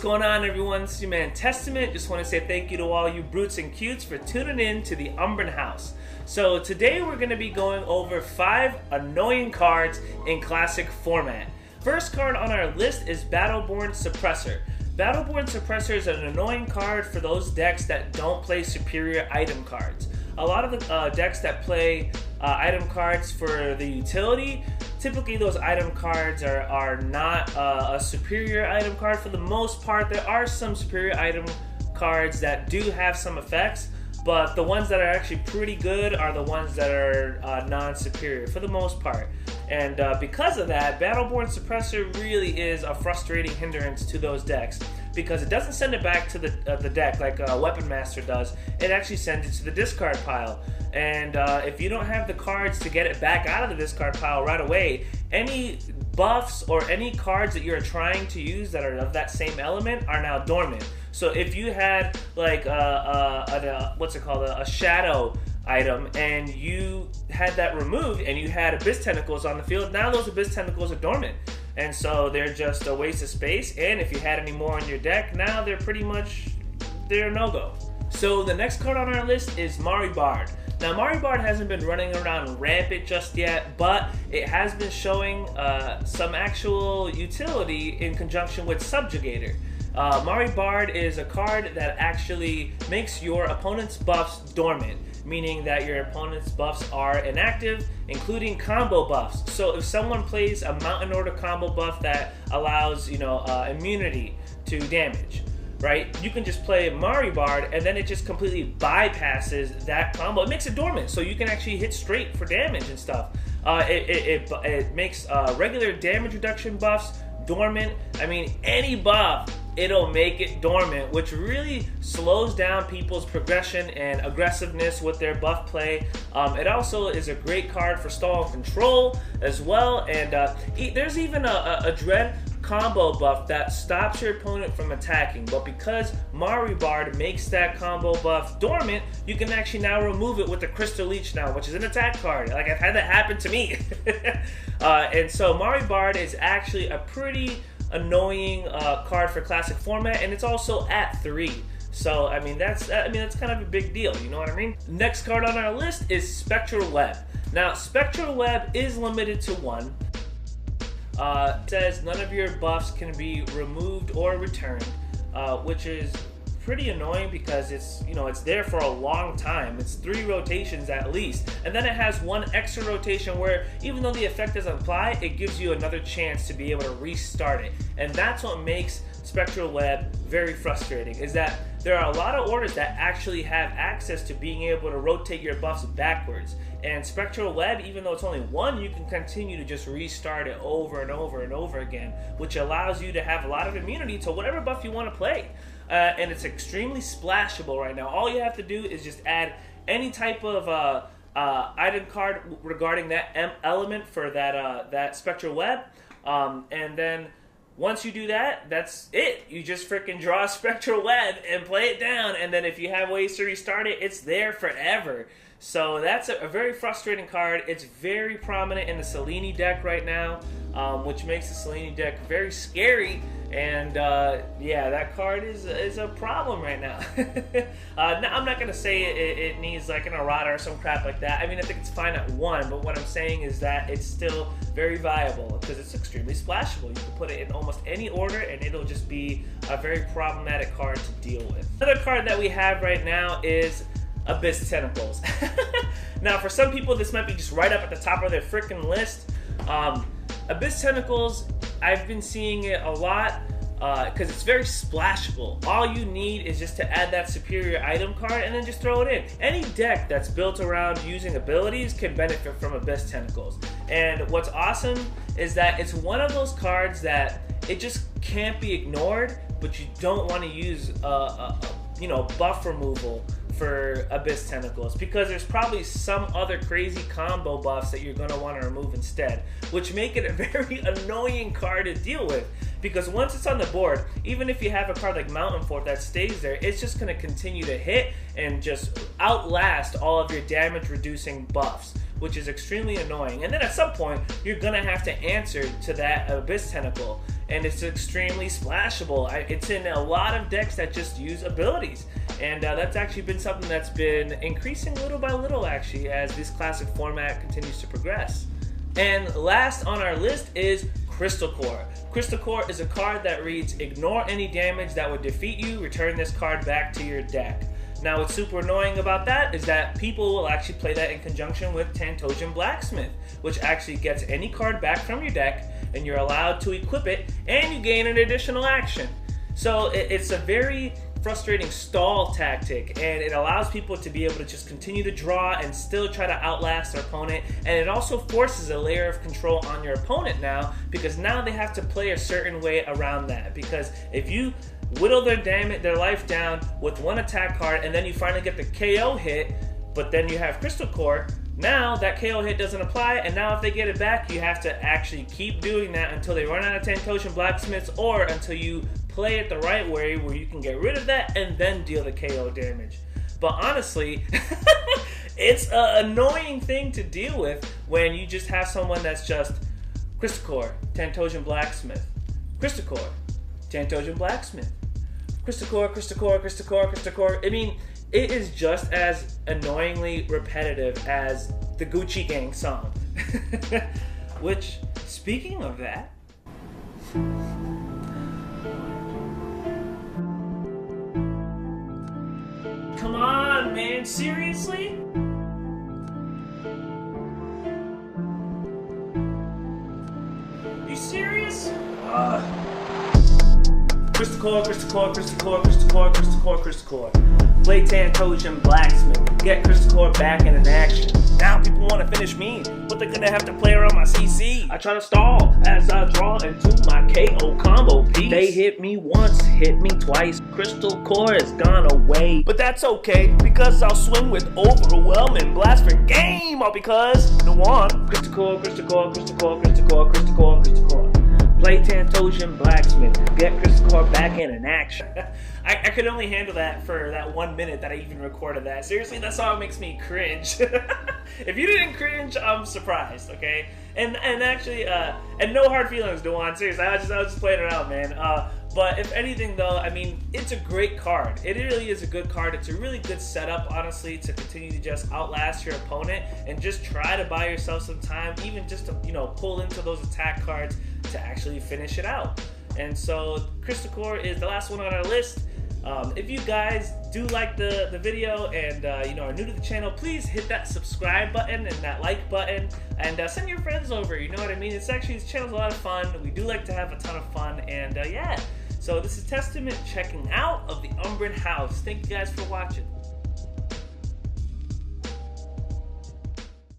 going on, everyone? It's your man Testament. Just want to say thank you to all you brutes and cutes for tuning in to the Umbron house. So today we're going to be going over 5 annoying cards in classic format. First card on our list is Battleborn Suppressor. Battleborn Suppressor is an annoying card for those decks that don't play superior item cards. A lot of the decks that play item cards for the utility, typically those item cards are not a superior item card. For the most part, there are some superior item cards that do have some effects, but the ones that are actually pretty good are the ones that are non-superior for the most part. And because of that, Battleborn Suppressor really is a frustrating hindrance to those decks, because it doesn't send it back to the deck like Weapon Master does. It actually sends it to the discard pile. And if you don't have the cards to get it back out of the discard pile right away, any buffs or any cards that you're trying to use that are of that same element are now dormant. So if you had like a shadow item and you had that removed and you had Abyss Tentacles on the field, now those Abyss Tentacles are dormant. And so they're just a waste of space, and if you had any more in your deck, now they're no-go. So the next card on our list is Bard. Now Bard hasn't been running around rampant just yet, but it has been showing some actual utility in conjunction with Subjugator. Bard is a card that actually makes your opponent's buffs dormant, meaning that your opponent's buffs are inactive, including combo buffs. So if someone plays a Mountain Order combo buff that allows, immunity to damage, right? You can just play Bard, and then it just completely bypasses that combo. It makes it dormant, so you can actually hit straight for damage and stuff. It makes regular damage reduction buffs dormant. I mean, any buff, it'll make it dormant, which really slows down people's progression and aggressiveness with their buff play. It also is a great card for stall and control as well, and there's even a Dread combo buff that stops your opponent from attacking, but because Bard makes that combo buff dormant, you can actually now remove it with the Crystal Leech now, which is an attack card. Like, I've had that happen to me. And so Bard is actually a pretty annoying card for classic format, and it's also at 3. So I mean that's kind of a big deal, you know what I mean? Next card on our list is Spectral Lab. Now Spectral Lab is limited to 1. It says none of your buffs can be removed or returned, which is pretty annoying because it's there for a long time. It's 3 rotations at least, and then it has 1 extra rotation where even though the effect doesn't apply, it gives you another chance to be able to restart it. And that's what makes Spectral Lab very frustrating, is that there are a lot of orders that actually have access to being able to rotate your buffs backwards. And Spectral Lab, even though it's only 1, you can continue to just restart it over and over and over again, which allows you to have a lot of immunity to whatever buff you want to play. And it's extremely splashable right now. All you have to do is just add any type of item card regarding that element for that Spectral Web, and then once you do that, that's it. You just freaking draw a Spectral Web and play it down, and then if you have ways to restart it, it's there forever. So that's a very frustrating card. It's very prominent in the Selene deck right now, which makes the Selene deck very scary. And yeah, that card is a problem right now. Now, I'm not going to say it needs like an errata or some crap like that. I mean, I think it's fine at 1, but what I'm saying is that it's still very viable because it's extremely splashable. You can put it in almost any order and it'll just be a very problematic card to deal with. Another card that we have right now is Abyss Tentacles. Now, for some people, this might be just right up at the top of their freaking list. Abyss Tentacles, I've been seeing it a lot because it's very splashable. All you need is just to add that superior item card and then just throw it in. Any deck that's built around using abilities can benefit from Abyss Tentacles. And what's awesome is that it's one of those cards that it just can't be ignored, but you don't want to use buff removal for Abyss Tentacles, because there's probably some other crazy combo buffs that you're going to want to remove instead, which make it a very annoying card to deal with, because once it's on the board, even if you have a card like Mountain Fort that stays there, it's just going to continue to hit and just outlast all of your damage reducing buffs, which is extremely annoying. And then at some point, you're going to have to answer to that Abyss Tentacle. and it's extremely splashable. It's in a lot of decks that just use abilities, and that's actually been something that's been increasing little by little actually as this classic format continues to progress. And last on our list is Crystal Core. Crystal Core is a card that reads, ignore any damage that would defeat you, return this card back to your deck. Now what's super annoying about that is that people will actually play that in conjunction with Tantosian Blacksmith, which actually gets any card back from your deck, and you're allowed to equip it, and you gain an additional action. So it's a very frustrating stall tactic, and it allows people to be able to just continue to draw and still try to outlast their opponent, and it also forces a layer of control on your opponent now, because now they have to play a certain way around that. Because if you whittle their life down with one attack card and then you finally get the KO hit, but then you have Crystal Core, now that KO hit doesn't apply, and now if they get it back, you have to actually keep doing that until they run out of Tantosian Blacksmiths, or until you play it the right way where you can get rid of that and then deal the KO damage. But honestly, it's an annoying thing to deal with when you just have someone that's just Crystal Core, Tantosian Blacksmith, Crystal Core, Tantosian Blacksmith, Crystal Core, Crystal Core, Crystal Core, Crystal Core. I mean, it is just as annoyingly repetitive as the Gucci Gang song. Which, speaking of that, come on, man, seriously? You serious? Crystal Core, Crystal Core, Crystal Core, Crystal Core, Crystal Core, Crystal Core. Play Tantosian Blacksmith. Get Crystal Core back in action. Now people want to finish me, but they're gonna have to play around my CC. I try to stall as I draw into my KO combo piece. They hit me once, hit me twice. Crystal Core has gone away. But that's okay, because I'll swing with overwhelming blast for game. All because, no one. Crystal Core, Crystal Core, Crystal Core, Crystal Core, Crystal Core, Crystal Core. Play Tantosian Blacksmith. Get Crystal Core back in action. I could only handle that for that 1 minute that I even recorded that. Seriously, that song makes me cringe. If you didn't cringe, I'm surprised, okay? And actually, and no hard feelings, Dewan. Seriously, I was just playing it out, man. But if anything, though, I mean, it's a great card. It really is a good card. It's a really good setup, honestly, to continue to just outlast your opponent and just try to buy yourself some time, even just to, you know, pull into those attack cards to actually finish it out. And so Crystal Core is the last one on our list. If you guys do like the video and you know, are new to the channel, please hit that subscribe button and that like button, and send your friends over. You know what I mean? It's actually, this channel's a lot of fun. We do like to have a ton of fun, and yeah. So this is Testament checking out of the Umbron house. Thank you guys for watching.